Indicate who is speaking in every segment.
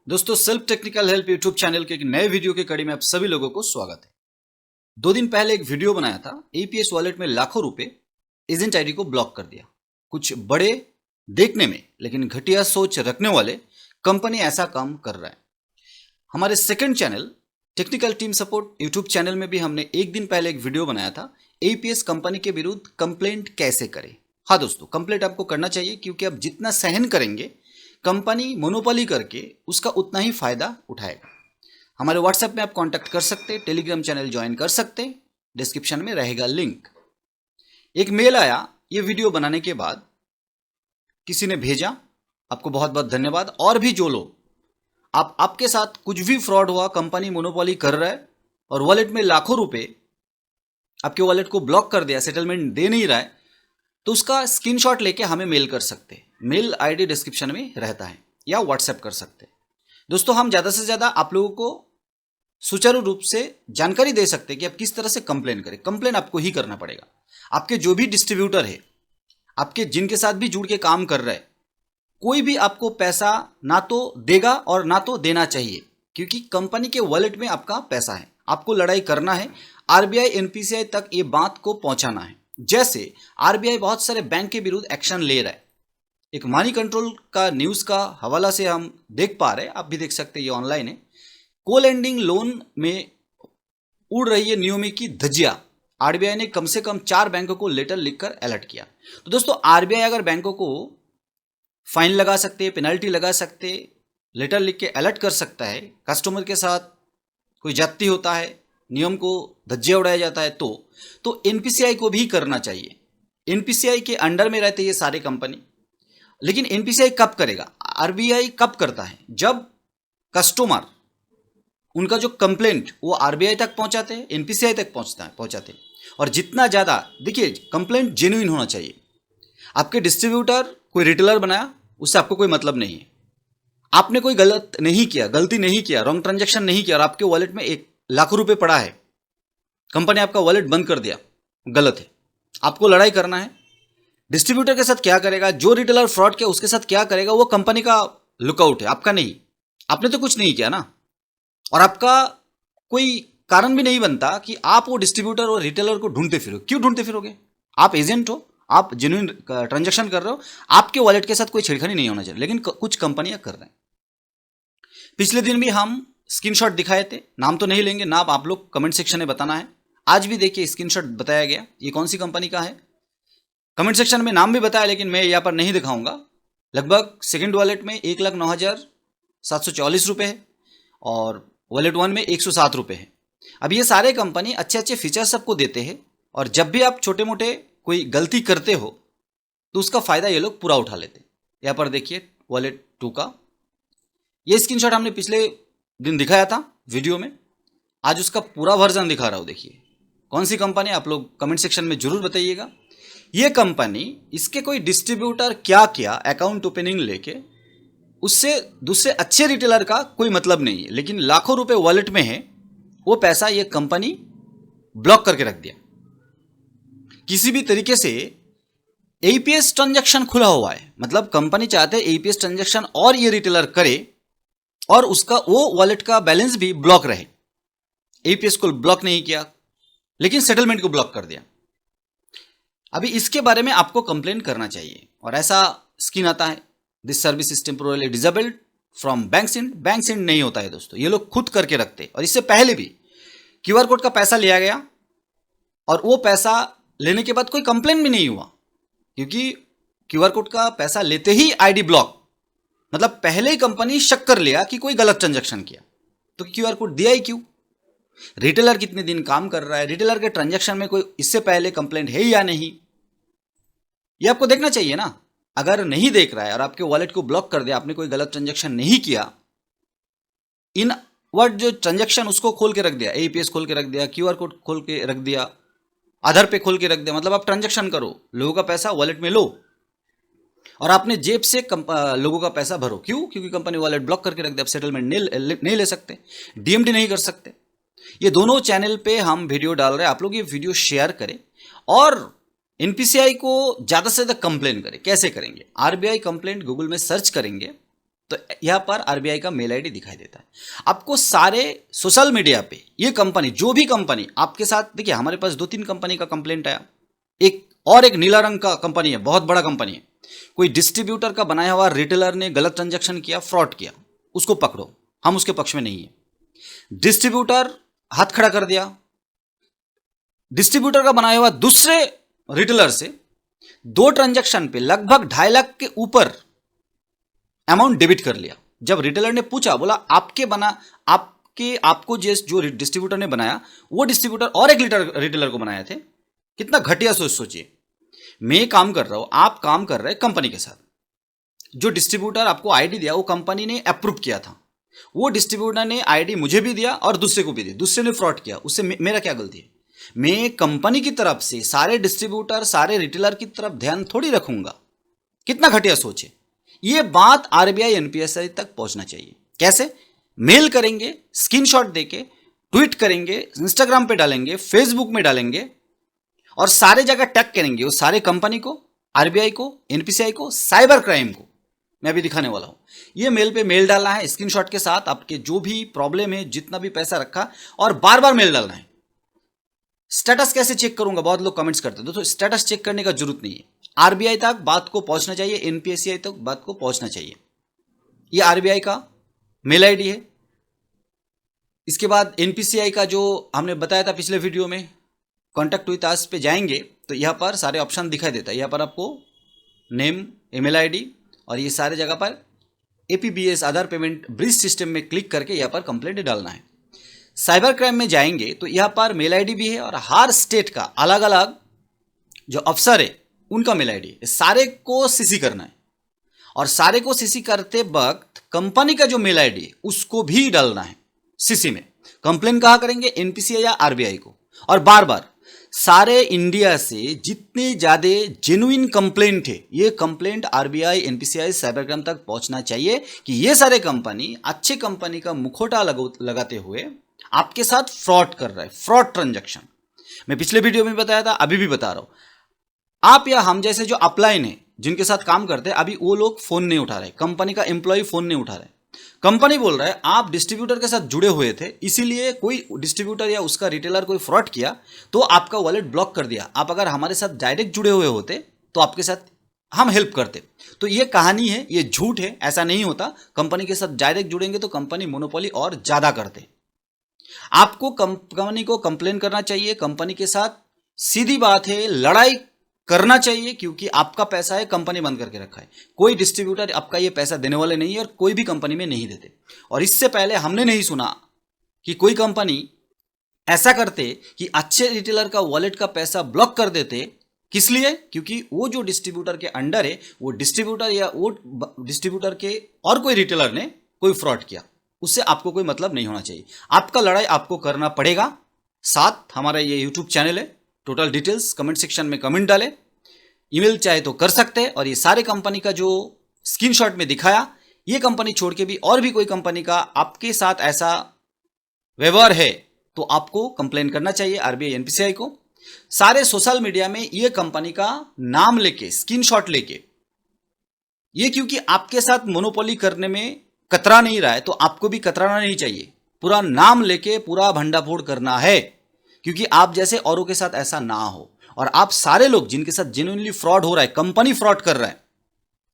Speaker 1: दोस्तों self technical help YouTube channel के एक नए वीडियो की कड़ी में आप सभी लोगों को स्वागत है। 2 दिन पहले एक वीडियो बनाया था, एपीएस वॉलेट में लाखों रुपए एजेंट आईडी को ब्लॉक कर दिया। कुछ बड़े देखने में लेकिन घटिया सोच रखने वाले कंपनी ऐसा काम कर रहा है। हमारे second channel technical team support YouTube channel में भी हमने 1 दिन पहले एक वीडियो बनाया था, एपीएस कंपनी के विरुद्ध कंप्लेंट कैसे करें। हाँ दोस्तों, कंप्लेंट आपको करना चाहिए क्योंकि आप जितना सहन करेंगे कंपनी मोनोपोली करके उसका उतना ही फायदा उठाएगा। हमारे व्हाट्सएप में आप कांटेक्ट कर सकते हैं, टेलीग्राम चैनल ज्वाइन कर सकते हैं, डिस्क्रिप्शन में रहेगा लिंक। एक मेल आया ये वीडियो बनाने के बाद, किसी ने भेजा, आपको बहुत बहुत धन्यवाद। और भी जो लोग आपके साथ कुछ भी फ्रॉड हुआ, कंपनी मोनोपोली कर रहा है और वॉलेट में लाखों रुपए आपके वॉलेट को ब्लॉक कर दिया, सेटलमेंट दे नहीं रहा है, तो उसका स्क्रीनशॉट लेके हमें मेल कर सकते हैं। मेल आईडी डिस्क्रिप्शन में रहता है या व्हाट्सएप कर सकते हैं। दोस्तों, हम ज़्यादा से ज़्यादा आप लोगों को सुचारू रूप से जानकारी दे सकते हैं कि आप किस तरह से कंप्लेन करें। कंप्लेन आपको ही करना पड़ेगा। आपके जो भी डिस्ट्रीब्यूटर है, आपके जिनके साथ भी जुड़ के काम कर रहे हैं, कोई भी आपको पैसा ना तो देगा और ना तो देना चाहिए, क्योंकि कंपनी के वॉलेट में आपका पैसा है। आपको लड़ाई करना है, आरबीआई एनपीसीआई तक ये बात को पहुंचाना है। जैसे आरबीआई बहुत सारे बैंक के विरुद्ध एक्शन ले रहा है। एक मनी कंट्रोल का न्यूज़ का हवाला से हम देख पा रहे हैं, आप भी देख सकते हैं, ये ऑनलाइन है। को लेंडिंग लोन में उड़ रही है नियमों की धज्जियां। आरबीआई ने कम से कम 4 बैंकों को लेटर लिखकर अलर्ट किया। तो दोस्तों, आरबीआई अगर बैंकों को फाइन लगा सकते हैं, पेनल्टी लगा सकते, लेटर लिख के अलर्ट कर सकता है, कस्टमर के साथ कोई जाति होता है, नियम को धज्जियां उड़ाया जाता है, तो एनपीसीआई को भी करना चाहिए। एनपीसीआई के अंडर में रहते ये सारे कंपनी। लेकिन एनपीसीआई कब करेगा, आरबीआई कब करता है? जब कस्टमर उनका जो कंप्लेंट वो आरबीआई तक पहुंचाते हैं, एनपीसीआई तक पहुंचाते हैं। और जितना ज़्यादा, देखिए, कंप्लेंट जेन्युइन होना चाहिए। आपके डिस्ट्रीब्यूटर कोई रिटेलर बनाया, उससे आपको कोई मतलब नहीं है। आपने कोई गलती नहीं किया, रॉन्ग ट्रांजेक्शन नहीं किया और आपके वॉलेट में 1,00,000 रुपए पड़ा है, कंपनी आपका वॉलेट बंद कर दिया, गलत है। आपको लड़ाई करना है। डिस्ट्रीब्यूटर के साथ क्या करेगा, जो रिटेलर फ्रॉड किया उसके साथ क्या करेगा, वो कंपनी का लुकआउट है, आपका नहीं। आपने तो कुछ नहीं किया ना, और आपका कोई कारण भी नहीं बनता कि आप वो डिस्ट्रीब्यूटर और रिटेलर को ढूंढते फिरो। क्यों ढूंढते फिरोगे? आप एजेंट हो, आप जेन्युइन ट्रांजेक्शन कर रहे हो, आपके वॉलेट के साथ कोई छेड़खानी नहीं होना चाहिए। लेकिन कुछ कंपनियां कर रहे हैं। पिछले दिन भी हम स्क्रीनशॉट दिखाए थे, नाम तो नहीं लेंगे, नाम आप लोग कमेंट सेक्शन में बताना है। आज भी देखिए स्क्रीनशॉट बताया गया, ये कौन सी कंपनी का है। कमेंट सेक्शन में नाम भी बताया, लेकिन मैं यहाँ पर नहीं दिखाऊंगा। लगभग सेकंड वॉलेट में 1,09,744 रुपये है और वॉलेट 1 में 107 रुपये है। अब ये सारे कंपनी अच्छे अच्छे फीचर्स सबको देते हैं, और जब भी आप छोटे मोटे कोई गलती करते हो तो उसका फ़ायदा ये लोग पूरा उठा लेते हैं। यहाँ पर देखिए वॉलेट 2 का ये स्क्रीनशॉट हमने पिछले दिन दिखाया था वीडियो में, आज उसका पूरा वर्जन दिखा रहा हूँ। देखिए कौन सी कंपनी, आप लोग कमेंट सेक्शन में जरूर बताइएगा। ये कंपनी, इसके कोई डिस्ट्रीब्यूटर क्या किया अकाउंट ओपनिंग लेके, उससे दूसरे अच्छे रिटेलर का कोई मतलब नहीं है, लेकिन लाखों रुपए वॉलेट में है, वो पैसा ये कंपनी ब्लॉक करके रख दिया। किसी भी तरीके से एपीएस ट्रांजैक्शन खुला हुआ है, मतलब कंपनी चाहते हैं एपीएस ट्रांजैक्शन और ये रिटेलर करे और उसका वो वॉलेट का बैलेंस भी ब्लॉक रहे। एपीएस को ब्लॉक नहीं किया, लेकिन सेटलमेंट को ब्लॉक कर दिया। अभी इसके बारे में आपको कंप्लेन करना चाहिए। और ऐसा स्क्रीन आता है, this service is temporarily disabled from bank send नहीं होता है दोस्तों, ये लोग खुद करके रखते हैं। और इससे पहले भी क्यूआर कोड का पैसा लिया गया और वो पैसा लेने के बाद कोई कंप्लेन भी नहीं हुआ, क्योंकि क्यूआर कोड का पैसा लेते ही आईडी ब्लॉक, मतलब पहले ही कंपनी शक कर लिया कि कोई गलत ट्रांजेक्शन किया, तो क्यूआर कोड दिया ही क्यों? रिटेलर कितने दिन काम कर रहा है, रिटेलर के ट्रांजेक्शन में कोई इससे पहले कंप्लेंट है या नहीं, ये आपको देखना चाहिए ना। अगर नहीं देख रहा है और आपके वॉलेट को ब्लॉक कर दिया, आपने कोई गलत ट्रांजेक्शन नहीं किया, इन वर्ड जो ट्रांजेक्शन उसको खोल के रख दिया, एपीएस खोल के रख दिया, क्यूआर कोड खोल के रख दिया, आधार पे खोल के रख दिया, मतलब आप ट्रांजेक्शन करो, लोगों का पैसा वॉलेट में लो और आपने जेब से लोगों का पैसा भरो। क्यों? क्योंकि कंपनी वॉलेट ब्लॉक करके रख दिया, आप सेटलमेंट नहीं ले सकते, डीएमडी नहीं कर सकते। ये दोनों चैनल पे हम वीडियो डाल रहे हैं, आप लोग ये वीडियो शेयर करें और एनपीसीआई को ज़्यादा से ज़्यादा कंप्लेन करें। कैसे करेंगे? आरबीआई कंप्लेंट गूगल में सर्च करेंगे, तो यहां पर आरबीआई का मेल आईडी दिखाई देता है। आपको सारे सोशल मीडिया पे ये कंपनी, जो भी कंपनी आपके साथ, देखिए हमारे पास 2-3 कंपनी का कंप्लेंट आया, एक नीला रंग का कंपनी है, बहुत बड़ा कंपनी है, कोई डिस्ट्रीब्यूटर का बनाया हुआ रिटेलर ने गलत ट्रांजैक्शन किया, फ्रॉड किया, उसको पकड़ो, हम उसके पक्ष में नहीं है। डिस्ट्रीब्यूटर हाथ खड़ा कर दिया, डिस्ट्रीब्यूटर का बनाया हुआ दूसरे रिटेलर से 2 ट्रांजैक्शन पे लगभग 2.5 लाख के ऊपर अमाउंट डेबिट कर लिया। जब रिटेलर ने पूछा, बोला आपको जो डिस्ट्रीब्यूटर ने बनाया वो डिस्ट्रीब्यूटर और एक रिटेलर को बनाए थे। कितना घटिया सोचिए। मैं काम कर रहा हूं, आप काम कर रहे हैं कंपनी के साथ, जो डिस्ट्रीब्यूटर आपको आईडी दिया वो कंपनी ने अप्रूव किया था, वो डिस्ट्रीब्यूटर ने आईडी मुझे भी दिया और दूसरे को भी दिया, दूसरे ने फ्रॉड किया, उससे मेरा क्या गलती है? मैं कंपनी की तरफ से सारे डिस्ट्रीब्यूटर, सारे रिटेलर की तरफ ध्यान थोड़ी रखूंगा। कितना घटिया सोच है। यह बात आरबीआई एनपीएसआई तक पहुंचना चाहिए। कैसे? मेल करेंगे, स्क्रीनशॉट देके ट्वीट करेंगे, इंस्टाग्राम पे डालेंगे, फेसबुक में डालेंगे और सारे जगह टैग करेंगे वो सारे कंपनी को, आरबीआई को, एनपीसीआई को, साइबर क्राइम को। मैं अभी दिखाने वाला हूं। ये मेल पे मेल डालना है स्क्रीनशॉट के साथ, आपके जो भी प्रॉब्लम है, जितना भी पैसा रखा, और बार बार मेल डालना है। स्टेटस कैसे चेक करूंगा? बहुत लोग कमेंट्स करते हैं। दोस्तों, स्टेटस चेक करने का जरूरत नहीं है। आरबीआई तक बात को पहुंचना चाहिए, एनपीसीआई तक बात को पहुंचना चाहिए। ये आरबीआई का मेल आईडी है। इसके बाद एनपीसीआई का जो हमने बताया था पिछले वीडियो में, कॉन्टैक्ट विद अस पे जाएंगे तो यहां पर सारे ऑप्शन दिखाई देता है। यहां पर आपको नेम, ईमेल आईडी और ये सारे जगह पर एपीबीएस आधार पेमेंट ब्रिज सिस्टम में क्लिक करके यहां पर कंप्लेंट डालना है। साइबर क्राइम में जाएंगे तो यहां पर मेल आईडी भी है और हर स्टेट का अलग अलग जो अफसर है उनका मेल आईडी है। सारे को सीसी करना है और सारे को सीसी करते वक्त कंपनी का जो मेल आईडी है उसको भी डालना है सीसी में। कंप्लेन कहां करेंगे? एनपीसीआई या आरबीआई को। और बार बार सारे इंडिया से जितने ज्यादा जेन्युइन कंप्लेंट है, ये complaint RBI, NPCI, cyber crime तक पहुंचना चाहिए कि ये सारे कंपनी अच्छे कंपनी का मुखौटा लगाते हुए आपके साथ फ्रॉड कर रहा है, फ्रॉड ट्रांजैक्शन। मैं पिछले वीडियो में बताया था, अभी भी बता रहा हूं। आप या हम जैसे जो अपलाइन है, जिनके साथ काम करते हैं, अभी वो लोग फोन नहीं उठा रहे, कंपनी का एम्प्लॉय फोन नहीं उठा रहे। कंपनी बोल रहा है आप डिस्ट्रीब्यूटर के साथ जुड़े हुए थे, इसीलिए कोई डिस्ट्रीब्यूटर या उसका रिटेलर कोई फ्रॉड किया तो आपका वॉलेट ब्लॉक कर दिया। आप अगर हमारे साथ डायरेक्ट जुड़े हुए होते तो आपके साथ हम हेल्प करते। तो ये कहानी है, ये झूठ है, ऐसा नहीं होता। कंपनी के साथ डायरेक्ट जुड़ेंगे तो कंपनी मोनोपोली और ज्यादा करते। आपको कंपनी को कंप्लेन करना चाहिए, कंपनी के साथ सीधी बात है, लड़ाई करना चाहिए, क्योंकि आपका पैसा है, कंपनी बंद करके रखा है। कोई डिस्ट्रीब्यूटर आपका ये पैसा देने वाले नहीं है और कोई भी कंपनी में नहीं देते। और इससे पहले हमने नहीं सुना कि कोई कंपनी ऐसा करते कि अच्छे रिटेलर का वॉलेट का पैसा ब्लॉक कर देते। किस लिए? क्योंकि वो जो डिस्ट्रीब्यूटर के अंडर है, वो डिस्ट्रीब्यूटर या वो डिस्ट्रीब्यूटर के और कोई रिटेलर ने कोई फ्रॉड किया, उससे आपको कोई मतलब नहीं होना चाहिए। आपका लड़ाई आपको करना पड़ेगा। साथ हमारा ये यूट्यूब चैनल है, टोटल डिटेल्स कमेंट सेक्शन में कमेंट डालें, ईमेल चाहे तो कर सकते हैं। और ये सारे कंपनी का जो स्क्रीनशॉट में दिखाया, ये कंपनी छोड़ के भी और भी कोई कंपनी का आपके साथ ऐसा व्यवहार है तो आपको कंप्लेन करना चाहिए आरबीआई, एनपीसीआई को। सारे सोशल मीडिया में ये कंपनी का नाम लेके, स्क्रीनशॉट लेके, ये क्योंकि आपके साथ मोनोपोली करने में कतरा नहीं रहा है तो आपको भी कतराना नहीं चाहिए। पूरा नाम लेके पूरा भंडाफोड़ करना है, क्योंकि आप जैसे औरों के साथ ऐसा ना हो। और आप सारे लोग जिनके साथ जेन्युइनली फ्रॉड हो रहा है, कंपनी फ्रॉड कर रहा है,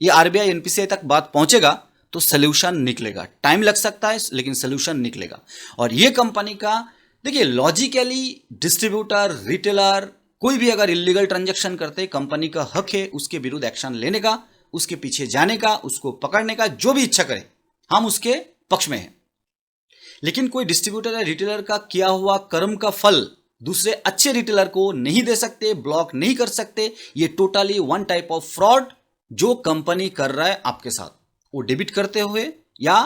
Speaker 1: ये आरबीआई, एनपीसीआई तक बात पहुंचेगा तो सोल्यूशन निकलेगा। टाइम लग सकता है लेकिन सोल्यूशन निकलेगा। और ये कंपनी का देखिए, लॉजिकली डिस्ट्रीब्यूटर, रिटेलर कोई भी अगर इलीगल ट्रांजैक्शन करते, कंपनी का हक है उसके विरुद्ध एक्शन लेने का, उसके पीछे जाने का, उसको पकड़ने का, जो भी इच्छा करे, हम उसके पक्ष में हैं। लेकिन कोई डिस्ट्रीब्यूटर या रिटेलर का किया हुआ कर्म का फल दूसरे अच्छे रिटेलर को नहीं दे सकते, ब्लॉक नहीं कर सकते। ये totally one type of fraud जो कंपनी कर रहा है आपके साथ, वो डेबिट करते हुए या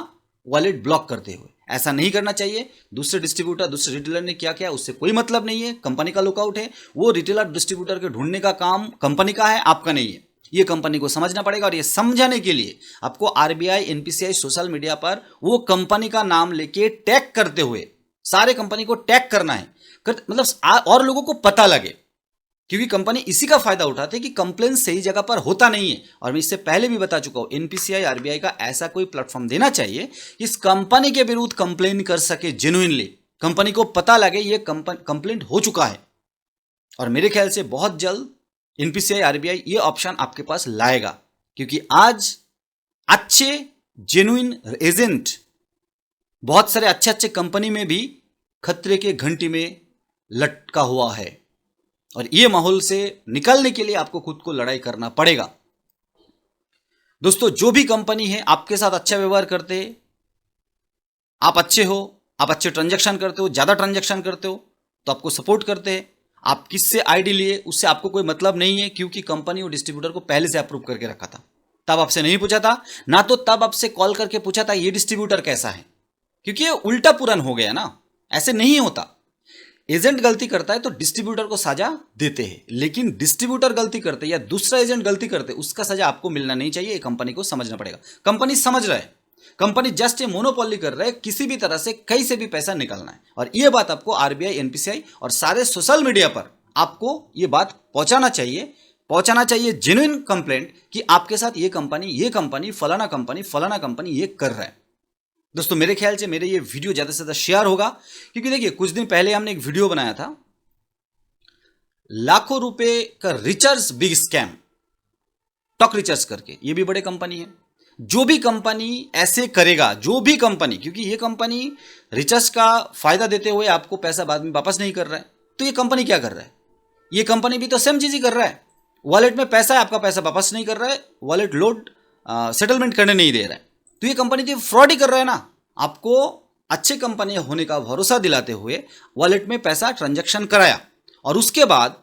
Speaker 1: वॉलेट ब्लॉक करते हुए। ऐसा नहीं करना चाहिए। दूसरे डिस्ट्रीब्यूटर, दूसरे रिटेलर ने क्या किया उससे कोई मतलब नहीं है, कंपनी का लुकआउट है। वो रिटेलर डिस्ट्रीब्यूटर के ढूंढने का काम कंपनी का है, आपका नहीं है। ये कंपनी को समझना पड़ेगा। और ये समझाने के लिए आपको आरबीआई, एनपीसीआई सोशल मीडिया पर वो कंपनी का नाम लेके टैग करते हुए, सारे कंपनी को टैग करना है, मतलब और लोगों को पता लगे क्योंकि कंपनी इसी का फायदा उठाती है कि कंप्लेन सही जगह पर होता नहीं है। और मैं इससे पहले भी बता चुका हूं, एनपीसीआई आरबीआई का ऐसा कोई प्लेटफॉर्म देना चाहिए कि इस कंपनी के विरुद्ध कंप्लेन कर सके जेन्युइनली, कंपनी को पता लगे ये कंप्लेंट हो चुका है। और मेरे ख्याल से बहुत जल्द एनपीसीआई आरबीआई ये ऑप्शन आपके पास लाएगा, क्योंकि आज अच्छे जेन्युइन एजेंट बहुत सारे अच्छे कंपनी में भी खतरे के घंटी में लटका हुआ है। और ये माहौल से निकलने के लिए आपको खुद को लड़ाई करना पड़ेगा। दोस्तों, जो भी कंपनी है आपके साथ अच्छा व्यवहार करते हैं, आप अच्छे हो, आप अच्छे ट्रांजैक्शन करते हो, ज्यादा ट्रांजैक्शन करते हो, तो आपको सपोर्ट करते हैं। आप किससे आईडी लिए उससे आपको कोई मतलब नहीं है, क्योंकि कंपनी और डिस्ट्रीब्यूटर को पहले से अप्रूव करके रखा था। तब आपसे नहीं पूछा था ना, तो तब आपसे कॉल करके पूछा था ये डिस्ट्रीब्यूटर कैसा है, क्योंकि ये उल्टा पुरान हो गया ना। ऐसे नहीं होता। एजेंट गलती करता है तो डिस्ट्रीब्यूटर को सजा देते हैं, लेकिन डिस्ट्रीब्यूटर गलती करते या दूसरा एजेंट गलती करते उसका सजा आपको मिलना नहीं चाहिए। कंपनी को समझना पड़ेगा। कंपनी समझ रहा है, कंपनी जस्ट ये मोनोपोली कर रहा है, किसी भी तरह से कहीं से भी पैसा निकालना है। और ये बात आपको आरबीआई, एनपीसीआई और सारे सोशल मीडिया पर आपको ये बात पहुंचाना चाहिए जेन्युइन कंप्लेंट कि आपके साथ ये कंपनी फलाना कंपनी ये कर रहा है। दोस्तों, मेरे ख्याल से मेरे ये वीडियो ज्यादा से ज्यादा शेयर होगा, क्योंकि देखिए कुछ दिन पहले हमने एक वीडियो बनाया था, लाखों रुपए का recharge big scam, talk recharge करके। ये भी बड़े कंपनी है। जो भी कंपनी ऐसे करेगा, जो भी कंपनी, क्योंकि ये कंपनी रिचार्ज का फायदा देते हुए आपको पैसा बाद में वापस नहीं कर रहा है, तो ये कंपनी क्या कर रहा है? ये कंपनी भी तो सेम चीज ही कर रहा है। वॉलेट में पैसा है, आपका पैसा वापस नहीं कर रहा है, वॉलेट लोड सेटलमेंट करने नहीं दे रहा है, तो ये कंपनी तो फ्रॉड ही कर रहा है ना। आपको अच्छे कंपनी होने का भरोसा दिलाते हुए वॉलेट में पैसा ट्रांजैक्शन कराया, और उसके बाद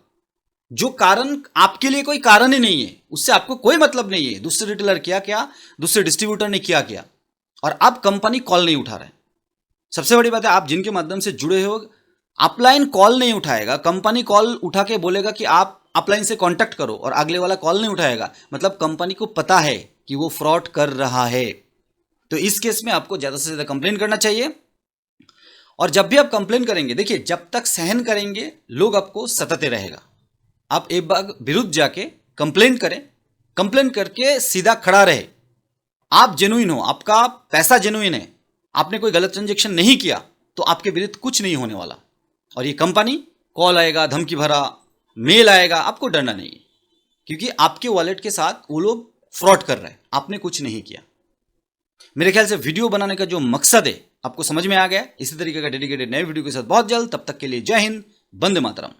Speaker 1: जो कारण आपके लिए कोई कारण ही नहीं है, उससे आपको कोई मतलब नहीं है, दूसरे रिटेलर क्या, दूसरे डिस्ट्रीब्यूटर ने क्या, और अब कंपनी कॉल नहीं उठा रहा है। सबसे बड़ी बात है, आप जिनके माध्यम से जुड़े हो, अपलाइन कॉल नहीं उठाएगा, कंपनी कॉल उठा के बोलेगा कि आप अपलाइन से कांटेक्ट करो, और अगले वाला कॉल नहीं उठाएगा, मतलब कंपनी को पता है कि वो फ्रॉड कर रहा है। तो इस केस में आपको ज्यादा से ज्यादा कंप्लेन करना चाहिए। और जब भी आप कंप्लेन करेंगे, देखिए जब तक सहन करेंगे लोग आपको सताते रहेगा। आप एक बार विरुद्ध जाके कंप्लेन करें, कंप्लेन करके सीधा खड़ा रहे। आप जेन्युइन हो, आपका पैसा जेन्युइन है, आपने कोई गलत ट्रांजेक्शन नहीं किया, तो आपके विरुद्ध कुछ नहीं होने वाला। और ये कंपनी कॉल आएगा, धमकी भरा मेल आएगा, आपको डरना नहीं है, क्योंकि आपके वॉलेट के साथ वो लोग फ्रॉड कर रहे हैं, आपने कुछ नहीं किया। मेरे ख्याल से वीडियो बनाने का जो मकसद है आपको समझ में आ गया। इसी तरीके का डेडिकेटेड नए वीडियो के साथ बहुत जल्द, तब तक के लिए जय हिंद, वंदे मातरम।